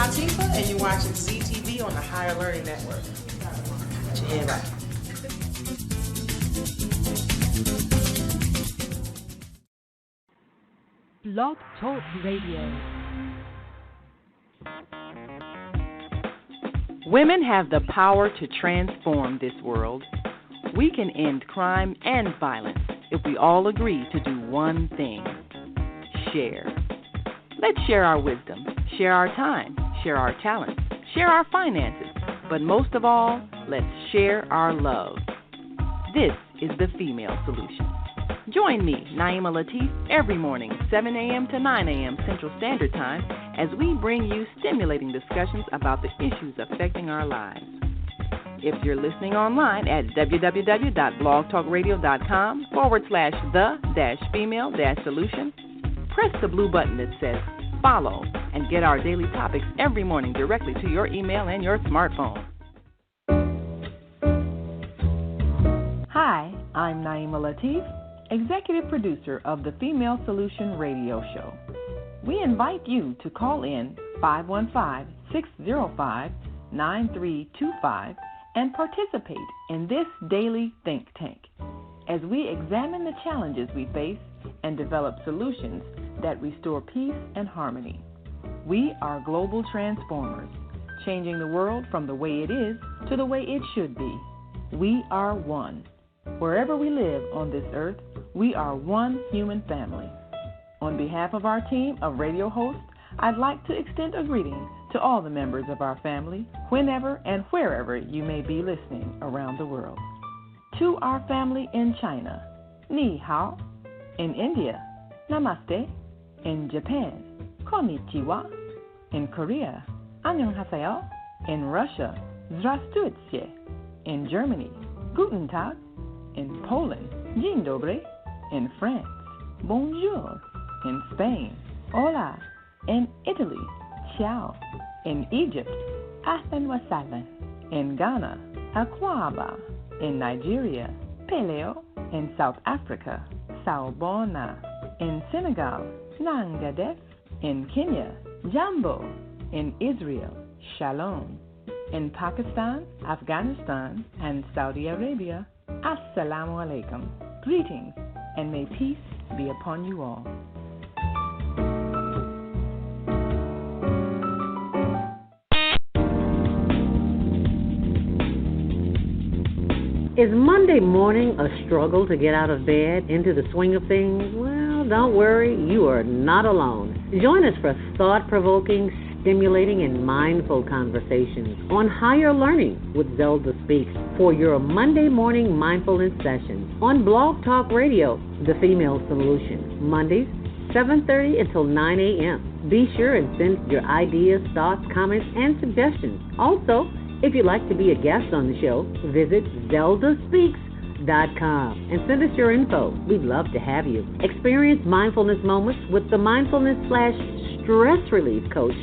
Latif, and you're watching ZTV on the Higher Learning Network. Put your head right. Blog Talk Radio. Women have the power to transform this world. We can end crime and violence if we all agree to do one thing: share. Let's share our wisdom, share our time, share our talents, share our finances, but most of all, let's share our love. This is the Female Solution. Join me, Naimah Latif, every morning, 7 a.m. to 9 a.m. Central Standard Time, as we bring you stimulating discussions about the issues affecting our lives. If you're listening online at www.blogtalkradio.com/the-female-solution, press the blue button that says follow and get our daily topics every morning directly to your email and your smartphone. Hi, I'm Naimah Latif, Executive Producer of the Female Solution Radio Show. We invite you to call in 515-605-9325 and participate in this daily think tank as we examine the challenges we face and develop solutions that restore peace and harmony. We are global transformers, changing the world from the way it is to the way it should be. We are one. Wherever we live on this earth, we are one human family. On behalf of our team of radio hosts, I'd like to extend a greeting to all the members of our family, whenever and wherever you may be listening around the world. To our family in China, Ni Hao. In India, Namaste. In Japan, Konnichiwa. In Korea, Annyeonghaseyo. In Russia, Здравствуйте. In Germany, Guten Tag. In Poland, Dzień dobry. In France, Bonjour. In Spain, Hola. In Italy, Ciao. In Egypt, Ahlan wa sahlan. In Ghana, Akwaba. In Nigeria, Peleo. In South Africa, Sawubona. In Senegal, Nangadef. In Kenya, Jambo. In Israel, Shalom. In Pakistan, Afghanistan, and Saudi Arabia, Assalamu alaikum. Greetings, and may peace be upon you all. Is Monday morning a struggle to get out of bed, into the swing of things? Well, don't worry, you are not alone. Join us for thought-provoking, stimulating, and mindful conversations on higher learning with Zeldaspeaks for your Monday morning mindfulness sessions on Blog Talk Radio, The Female Solution, Mondays, 7:30 until 9 a.m. Be sure and send your ideas, thoughts, comments, and suggestions. Also, if you'd like to be a guest on the show, visit Zeldaspeaks.com and send us your info. We'd love to have you. Experience mindfulness moments with the mindfulness/stress relief coach,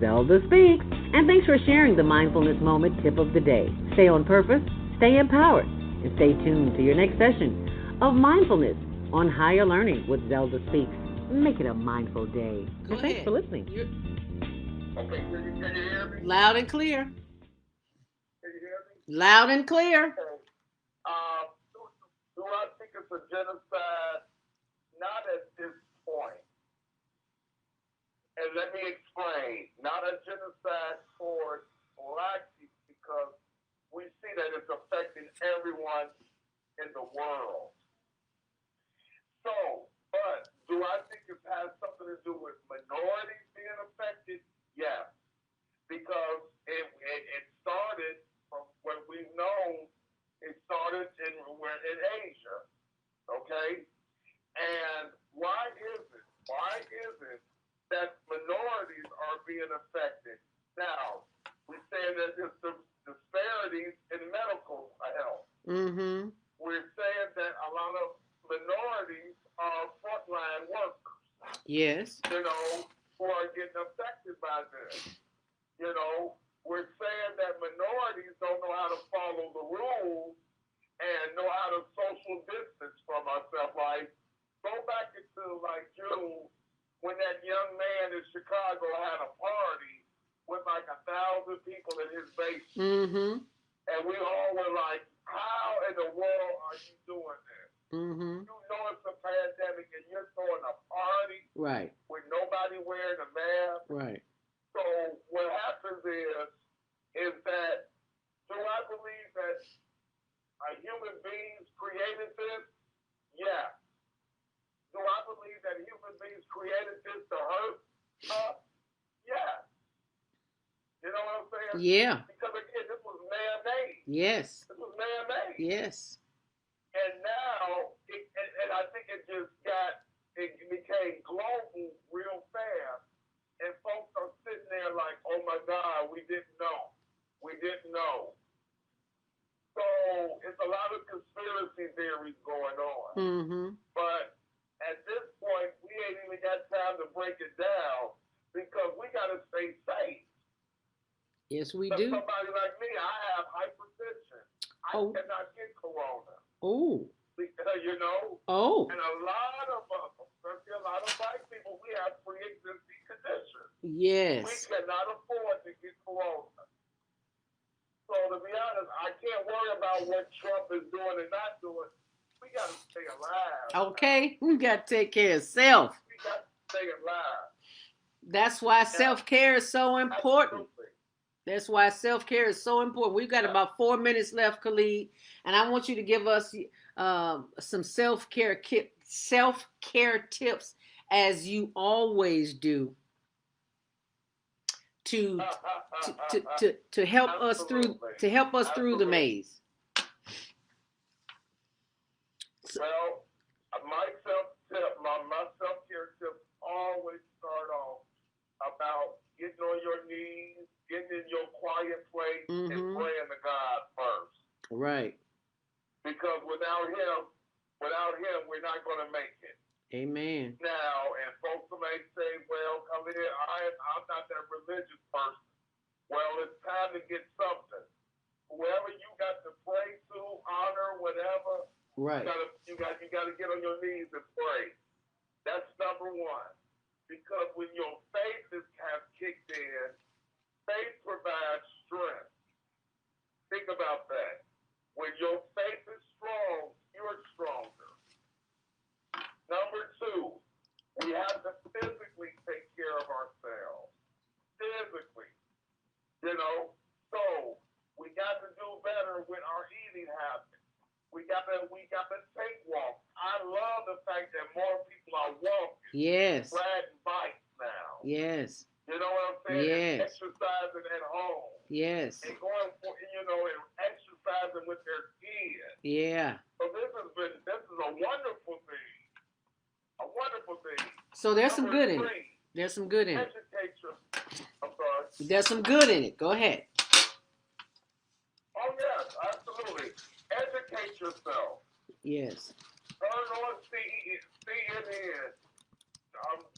Zelda Speaks. And thanks for sharing the mindfulness moment tip of the day. Stay on purpose, stay empowered, and stay tuned to your next session of mindfulness on Higher Learning with Zelda Speaks. Make it a mindful day. And thanks for listening. Okay, can you hear me? Loud and clear. Can you hear me? Loud and clear. Okay. Do I think it's a genocide? Not at this point. And let me explain. Not a genocide for Black people, because we see that it's affecting everyone in the world. So, but do I think it has something to do with minorities being affected? Yes. Because it started from what we've known, it started in Asia. Okay? And why is it that minorities are being affected? Now, we're saying that there's some disparities in medical health. Mm-hmm. We're saying that a lot of minorities are frontline workers. Yes. Who are getting affected by this. We're saying that minorities don't know how to follow the rules and know how to social distance from ourselves. Like, go back into June when that young man in Chicago had a party with like 1,000 people in his basement. Mm-hmm. And we all were like, how in the world are you doing this? Mm-hmm. You know it's a pandemic and you're throwing a party Right. with nobody wearing a mask. Right. So what happens is that, do I believe that human beings created this? Yeah. Do I believe that human beings created this to hurt us? Yeah. You know what I'm saying? Yeah. Because again, this was man-made. Yes. This was man-made. Yes. And now, and I think it became global real fast. And folks are sitting there like, oh my God, we didn't know. We didn't know. So it's a lot of conspiracy theories going on. Mm-hmm. But at this point, we ain't even got time to break it down because we got to stay safe. Yes, we So do. somebody like me, I have hypertension. I cannot get corona. Oh. Because, you know? Oh. And a lot of us, especially a lot of black people, we have pre-existing conditions. Yes. We cannot afford to get corona. So to be honest, I can't worry about what Trump is doing and not doing. We got to stay alive. Okay, we got to take care of self. We got to stay alive. That's why self-care is so important. Absolutely. That's why self-care is so important. We've got about 4 minutes left, Khalid, and I want you to give us some self-care tips, as you always do, to help us through the maze. Well, my self-care tips always start off about getting on your knees, getting in your quiet place, and praying to God first. Right. Because without him, we're not going to make it. Amen. Now, and folks may say, well, Khalid, I'm not that religious person. Well, it's time to get something. Whoever you got to pray to, honor, whatever, right. You got to get on your knees and pray. That's number one. Because when your faith has kicked in, faith provides strength. Think about that. When your faith is strong, you're stronger. Number two, we have to physically take care of ourselves. Physically. You know? So we got to do better with our eating habits. We got to take walks. I love the fact that more people are walking. Yes. Riding bikes now. Yes. You know what I'm saying? Yes. And exercising at home. Yes. And going for, and exercising with their kids. Yeah. So this is a wonderful thing. A wonderful thing. So there's some good in it. There's some good in it. There's some good in it. Go ahead. Oh, yes, absolutely. Educate yourself. Yes. Turn on CNN.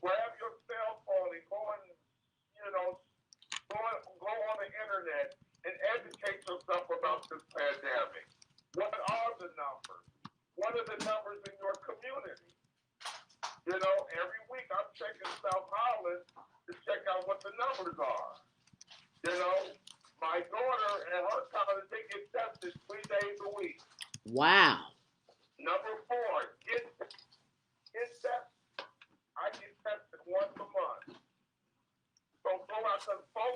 Grab your cell phone and go on the internet and educate yourself about this pandemic. What are the numbers? What are the numbers in your community? You know, every week I'm checking South Holland to check out what the numbers are. You know, my daughter and her college, they get tested 3 days a week. Wow. Number 4, get tested. I get tested once a month. So go out to some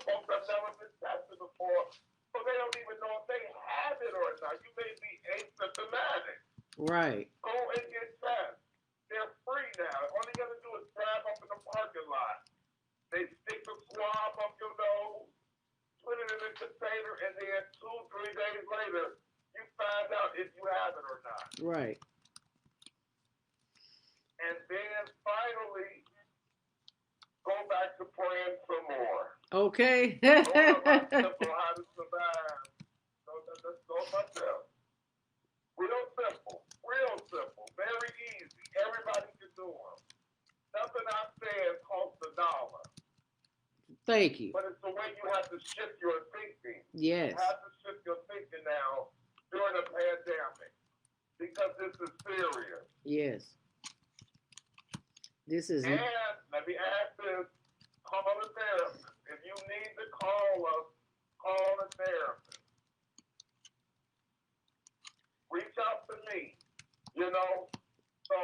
folks have never been tested before, so they don't even know if they have it or not. You may be asymptomatic. Right. Go and get tested. They're free now. All you got to do is drive up in the parking lot. They stick the swab up your nose, put it in a container, and then 2-3 days later, you find out if you have it or not. Right. And then finally, go back to praying some more. Okay. Go about simple how to survive. Let's go about that. Real simple, very easy. Everybody can do them. Nothing I said costs $1. Thank you. But it's the way you have to shift your thinking. Yes. You have to shift your thinking now during a pandemic because this is serious. Yes. This is. And let me ask this: call a therapist. If you need to call us, call a therapist. Reach out to me, you know. So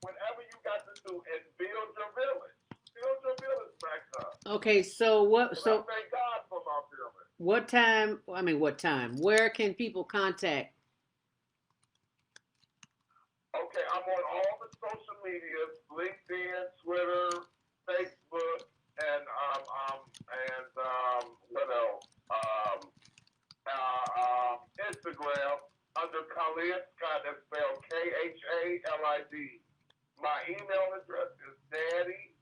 whatever you got to do and build your village. Build your village back up. Okay, so what? And I So thank God for my village. what time? I mean, what time? Where can people contact? Okay, I'm on all the social medias: LinkedIn, Twitter, Facebook, and what else? Instagram under Khalid Scott. That's spelled Khalid. My email address is Daddy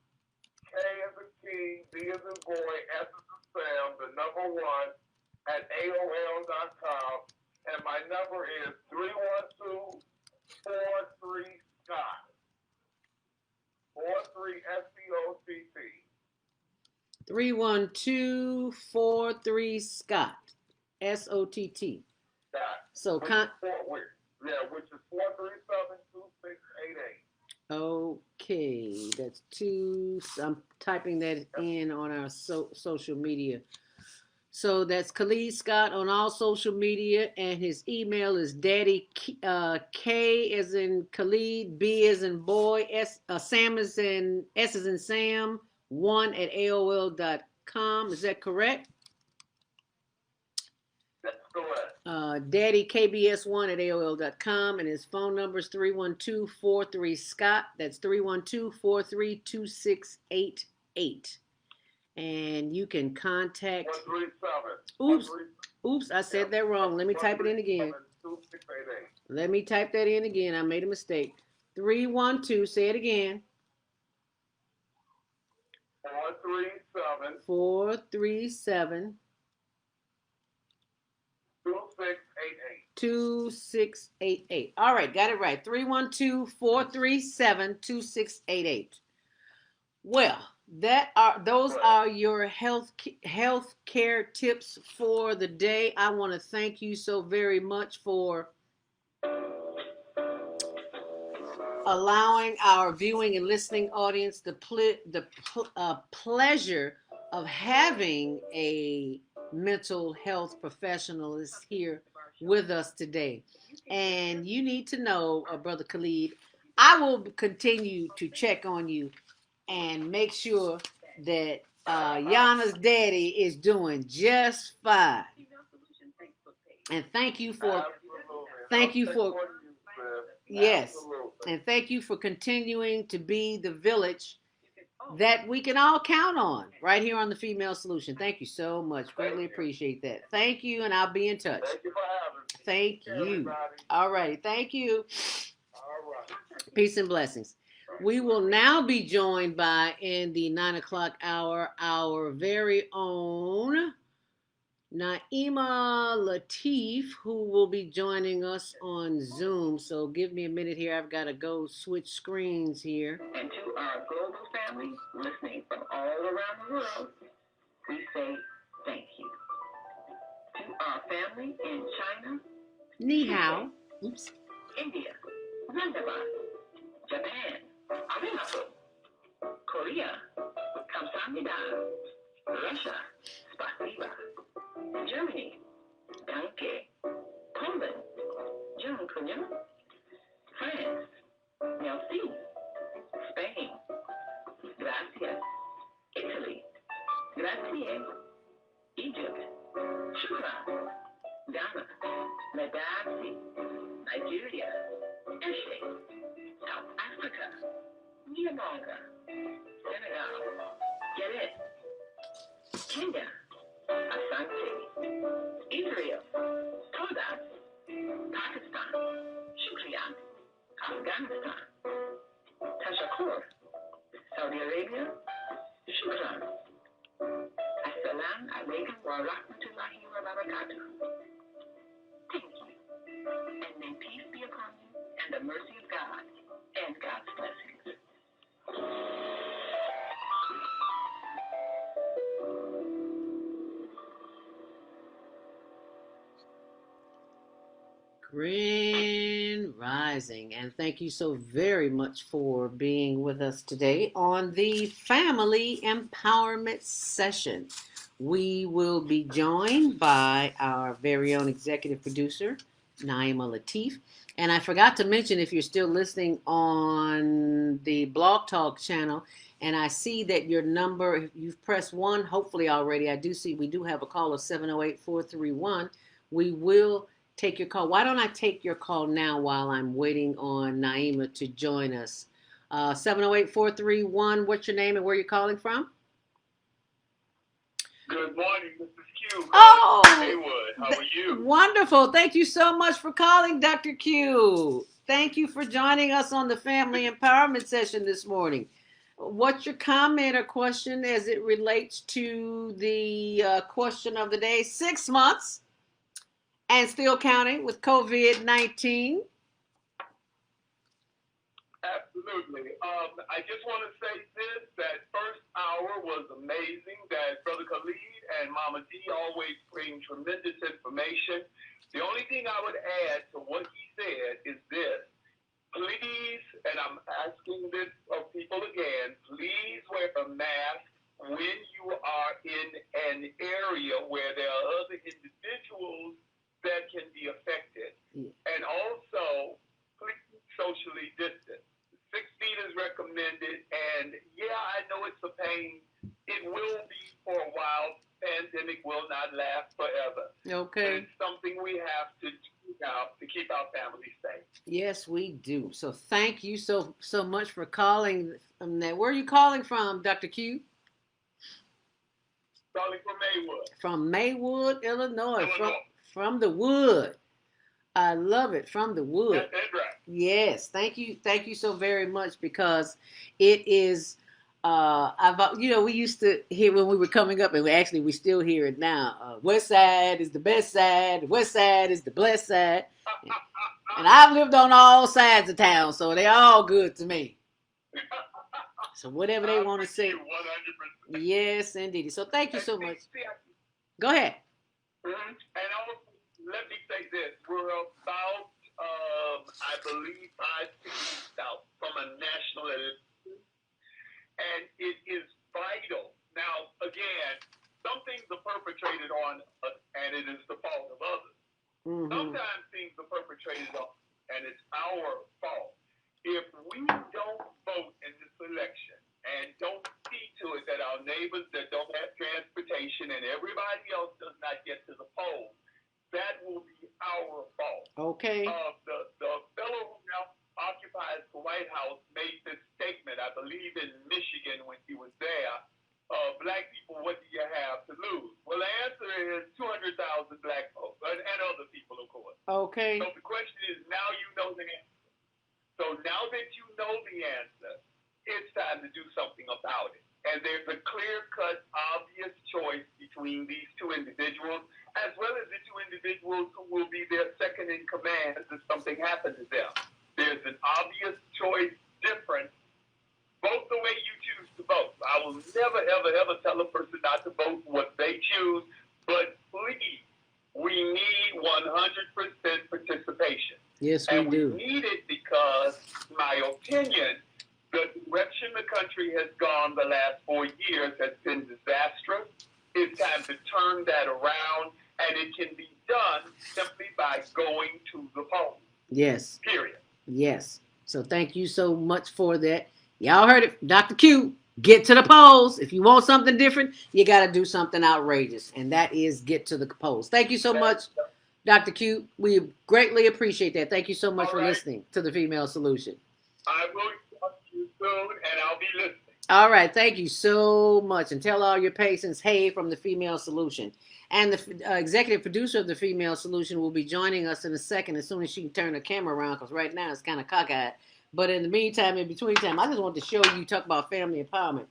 K as in King, B as in boy, S as in Sam, the number 1 at AOL.com, and my number is 312-43-SCOTT. 43 SCOTT. 312-43 Scott SOTT. So which is 437-2688. Okay, that's 2. I'm typing that in on our social media. So that's Khalid Scott on all social media, and his email is Daddy K as in Khalid, B as in boy, Sam as in S as in Sam, 1 at AOL.com. Is that correct? That's correct. Daddy KBS1 at AOL.com, and his phone number is 312-43 Scott. That's 312-43-2688. And you can contact. 137. Oops, I said that wrong. Let me type it in again. Let me type that in again. I made a mistake. 312, say it again. 437. 2688. All right, got it right. 312-437-2688. Well, those are your health care tips for the day. I want to thank you so very much for allowing our viewing and listening audience the pleasure of having a mental health professional is here with us today. And you need to know, Brother Khalid, I will continue to check on you and make sure that Yana's daddy is doing just fine. And thank you for yes, and thank you for continuing to be the village that we can all count on right here on the Female Solution. Thank you so much. Greatly appreciate that. Thank you, and I'll be in touch. Thank you for having me. Thank you. All right. Thank you. All right. Peace and blessings. We will now be joined by, in the 9 o'clock hour, our very own Naimah Latif, who will be joining us on Zoom. So give me a minute here. I've got to go switch screens here. And to our global family listening from all around the world, we say thank you. To our family in China, Ni hao. Oops. India, Zanzibar, Japan, Arigato, Korea, Kamsahamnida, Russia, Spasiba, Germany, Danke, Poland, Dziękuję, France, Merci, Spain, Gracias, Italy, Grazie, Egypt, Shukran, Ghana, Madagascar, Nigeria, Eshe, South Africa, Niamanga, Senegal, Guinea, Kenya, Asante, Israel, Toda, Pakistan, Shukriya, Afghanistan, Tashakur, Saudi Arabia, Shukran. Assalamu alaikum wa rahmatullahi wa barakatuh. Thank you. And may peace be upon you and the mercy of God and God's blessings. Grand Rising. rising, and thank you so very much for being with us today on the Family Empowerment Session. We will be joined by our very own executive producer, Naimah Latif. And I forgot to mention, if you're still listening on the Blog Talk channel, and I see that your number, if you've pressed 1, hopefully already, I do see we do have a call of 708-431. We will take your call. Why don't I take your call now while I'm waiting on Naimah to join us? 708-431, what's your name and where you're calling from? Good morning, Mrs. Q. Oh, Haywood, how are you? Wonderful. Thank you so much for calling, Dr. Q. Thank you for joining us on the Family Empowerment Session this morning. What's your comment or question as it relates to the question of the day? 6 months and still counting with COVID-19. Absolutely. I just want to say this, that first hour was amazing, that Brother Khalid and Mama D always bring tremendous information. The only thing I would add to what he said is this. Please, and I'm asking this of people again, please wear a mask when you are in an area where there are other individuals that can be affected. And also, please socially distance. 6 feet is recommended, and yeah, I know it's a pain. It will be for a while. Pandemic will not last forever. Okay. But it's something we have to do now to keep our families safe. Yes, we do. So thank you so much for calling. Where are you calling from, Dr. Q? Calling from Maywood. From Maywood, Illinois. From the wood. I love it. From the wood. That's right. Yes. Thank you so very much, because it is, we used to hear when we were coming up, and we still hear it now. West side is the best side. West side is the blessed side. And I've lived on all sides of town, so they're all good to me. So whatever they want to say. 100%. Yes, indeed. So thank you so much. Go ahead. Mm-hmm. And also, let me say this. We're about, I believe, 5 cities south from a national election. And it is vital. Now, again, some things are perpetrated on us, and it is the fault of others. Mm-hmm. Sometimes things are perpetrated on us, and it's our fault. If we don't vote in this election and don't see to it that our neighbors that don't have transportation and everybody else does not get to the polls, that will be our fault. Okay. The fellow who now occupies the White House made this statement, I believe in Michigan when he was there. Black people, what do you have to lose? Well, the answer is 200,000 black folks and other people, of course. Okay. So the question is, now you know the answer. So now that you know the answer, it's time to do something about it. And there's a clear-cut, obvious choice between these two individuals, as well as the two individuals who will be their second in command if something happens to them. There's an obvious choice difference, both the way you choose to vote. I will never, ever, ever tell a person not to vote what they choose, but please, we need 100% participation. Yes, we do. We need it because, in my opinion, the direction the country has gone the last 4 years has been disastrous. It's time to turn that around, and it can be done simply by going to the polls. Yes. Period. Yes. So thank you so much for that. Y'all heard it. Dr. Q, get to the polls. If you want something different, you got to do something outrageous, and that is get to the polls. Thank you so much, Dr. Q. We greatly appreciate that. Thank you so much for listening to the Female Solution. I will talk to you soon, and I'll be listening. All right. Thank you so much. And tell all your patients, hey, from the Female Solution. And the executive producer of the Female Solution will be joining us in a second as soon as she can turn the camera around, because right now it's kind of cockeyed. But in the meantime, in between time, I just want to show you, talk about family empowerment.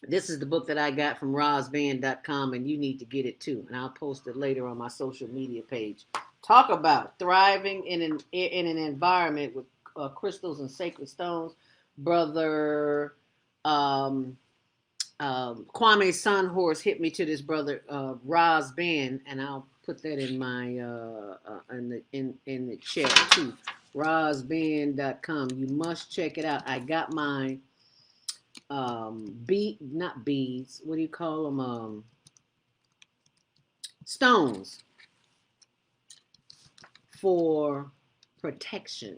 This is the book that I got from rosband.com, and you need to get it too. And I'll post it later on my social media page. Talk about thriving in an environment with crystals and sacred stones. Brother Kwame Sunhorse hit me to this brother Roz Band, and I'll put that in my in the chat too. RozBand.com. You must check it out. I got my not beads. What do you call them? Stones for protection.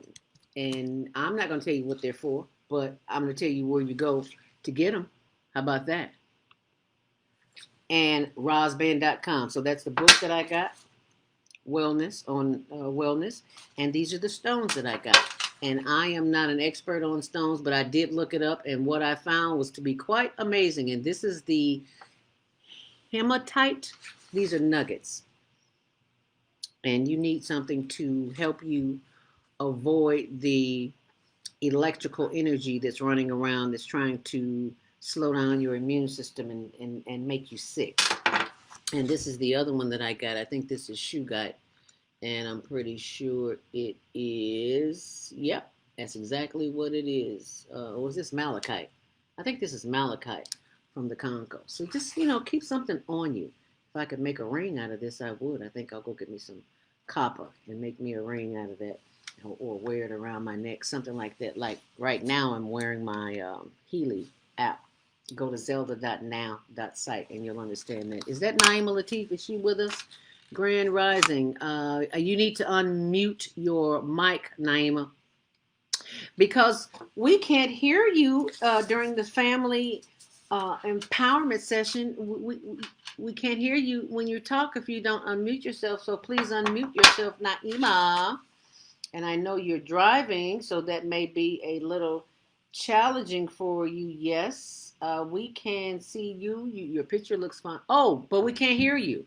And I'm not going to tell you what they're for, but I'm going to tell you where you go to get them. How about that? And RozBand.com. So that's the book that I got, Wellness, on Wellness. And these are the stones that I got. And I am not an expert on stones, but I did look it up. And what I found was to be quite amazing. And this is the hematite. These are nuggets. And you need something to help you avoid the electrical energy that's running around that's trying to slow down your immune system and make you sick. And this is the other one that I got. I think this is Shugite. And I'm pretty sure it is, yep, that's exactly what it is. Or is this malachite? I think this is malachite from the Congo. So just, keep something on you. If I could make a ring out of this, I would. I think I'll go get me some copper and make me a ring out of that. Or wear it around my neck, something like that. Like right now I'm wearing my Healy app. Go to Zelda.now.site and you'll understand that. Is that Naimah Latif? Is she with us? Grand Rising. You need to unmute your mic, Naimah, because we can't hear you during the family empowerment session. We can't hear you when you talk if you don't unmute yourself. So please unmute yourself, Naimah. And I know you're driving, so that may be a little challenging for you. Yes, we can see you. Your picture looks fine. Oh, but we can't hear you.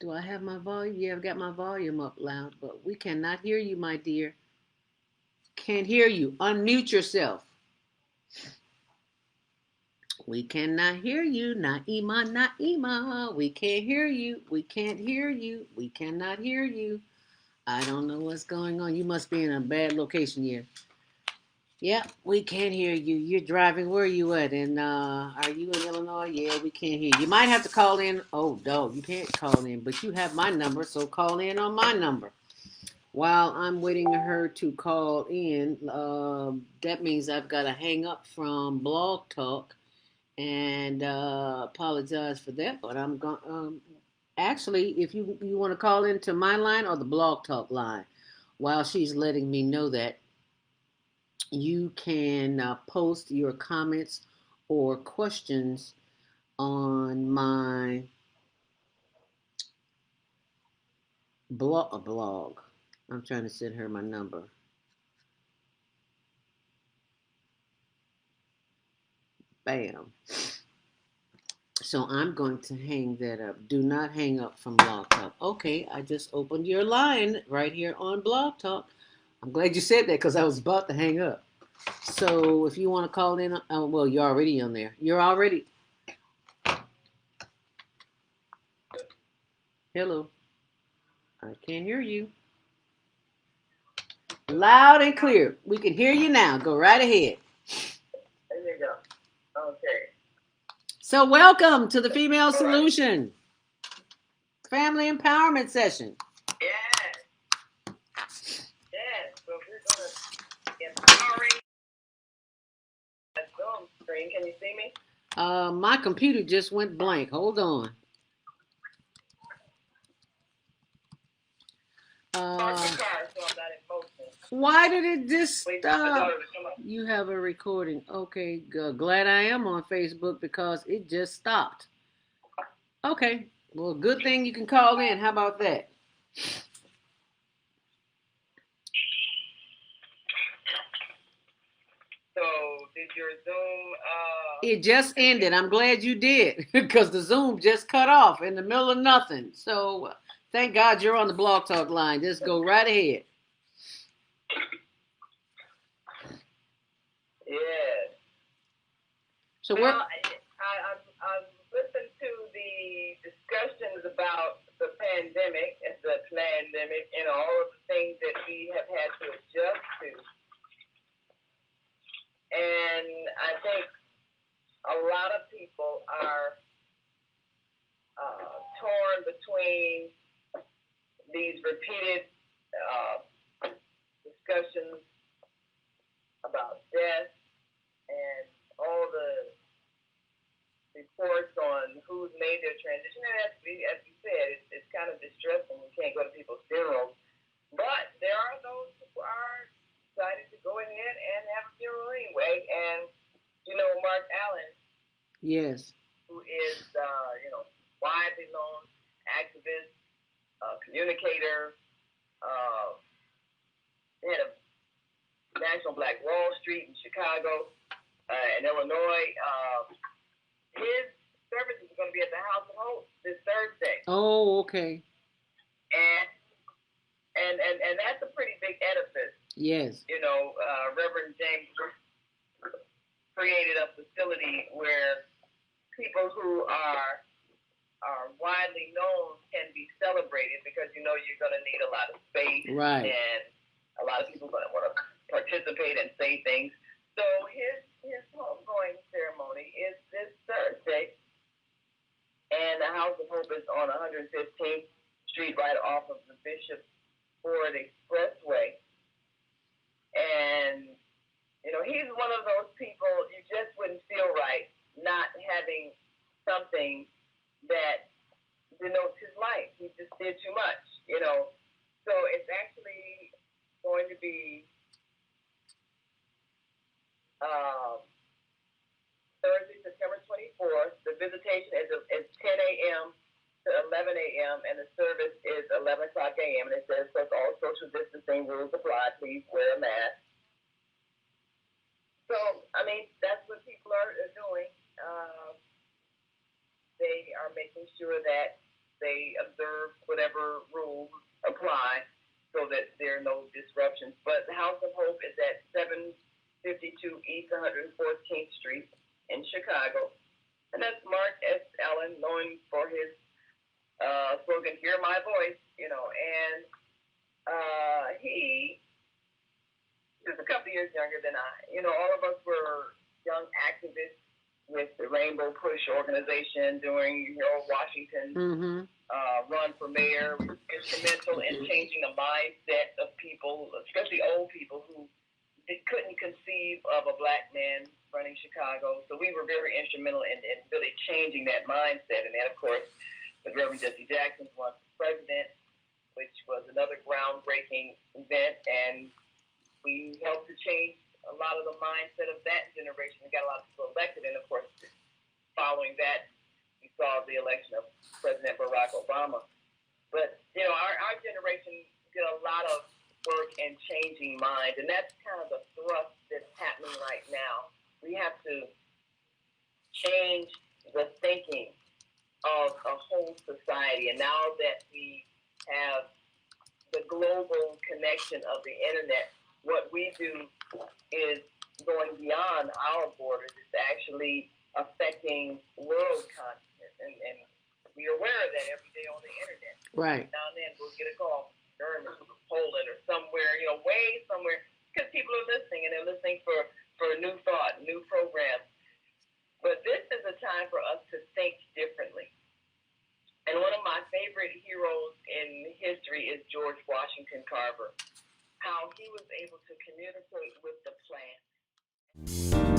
Do I have my volume? Yeah, I've got my volume up loud, but we cannot hear you, my dear. Can't hear you. Unmute yourself. We cannot hear you, Naimah. We can't hear you. We can't hear you. We cannot hear you. I don't know what's going on. You must be in a bad location here. Yeah, we can't hear you. You're driving. Where are you at? And are you in Illinois? Yeah, we can't hear you. You might have to call in. Oh, no, you can't call in. But you have my number, so call in on my number. While I'm waiting for her to call in, that means I've got to hang up from Blog Talk and apologize for that. But I'm going actually, if you want to call into my line or the Blog Talk line, while she's letting me know that, you can post your comments or questions on my blog. I'm trying to send her my number. Bam. So I'm going to hang that up. Do not hang up from Blog Talk. Okay, I just opened your line right here on Blog Talk. I'm glad you said that because I was about to hang up. So if you want to call in, well, you're already on there. You're already. Hello. I can't hear you. Loud and clear. We can hear you now. Go right ahead. There you go. Okay. So welcome to the Female Solution Family Empowerment Session. Yes. Yes. So we're going to empowering a Zoom screen. Can you see me? My computer just went blank. Hold on. Why did it just stop? You have a recording. Okay, glad I am on Facebook because it just stopped. Okay, well, good thing you can call in. How about that? So, did your Zoom... It just ended. I'm glad you did because the Zoom just cut off in the middle of nothing. So, thank God you're on the Blog Talk line. Just go right ahead. Yes. So well, I've listened to the discussions about the pandemic and all of the things that we have had to adjust to. And I think a lot lot of people are torn between these repeated discussions about death and all the reports on who's made their transition. And as you said, it's kind of distressing. We can't go to people's funerals. But there are those who are decided to go ahead and have a funeral anyway. And, Mark Allen, Yes. who is, widely known activist, communicator, head of National Black Wall Street in Chicago, in Illinois. His services are going to be at the House of Hope this Thursday. Oh, okay. And that's a pretty big edifice. Yes. Reverend James created a facility where people who are widely known can be celebrated because you're going to need a lot of space, Right. and a lot of people are going to want to participate and say things. So his homegoing ceremony is this Thursday, and the House of Hope is on 115th Street, right off of the Bishop Ford Expressway. And he's one of those people you just wouldn't feel right not having something that denotes his life. He just did too much, So it's actually going to be Thursday, September 24th. The visitation is 10 a.m. to 11 a.m. and the service is 11 o'clock a.m. And it says, plus all social distancing rules apply. Please wear a mask. So, that's what people are doing. They are making sure that they observe whatever rules apply so that there are no disruptions. But the House of Hope is at 752 East 114th Street in Chicago. And that's Mark S. Allen, known for his slogan, "Hear My Voice," and he is a couple years younger than I. All of us were young activists with the Rainbow Push organization during Washington run for mayor. We were instrumental in changing the mindset of people, especially old people who couldn't conceive of a black man running Chicago. So we were very instrumental in really changing that mindset. And then, of course, the Reverend Jesse Jackson was president, which was another groundbreaking event. And we helped to change a lot of the mindset of that generation. We got a lot of people elected. And, of course, following that, we saw the election of President Barack Obama. But, our generation did a lot of work in changing minds. And that's kind of the thrust that's happening right now. We have to change the thinking of a whole society. And now that we have the global connection of the internet, what we do is going beyond our borders. It's actually affecting world consciousness. And we're aware of that every day on the internet. Right. Now and then we'll get a call from Germany or Poland or somewhere, way somewhere, because people are listening, and they're listening for new thought, new programs. But this is a time for us to think differently. And one of my favorite heroes in history is George Washington Carver. How he was able to communicate with the plant.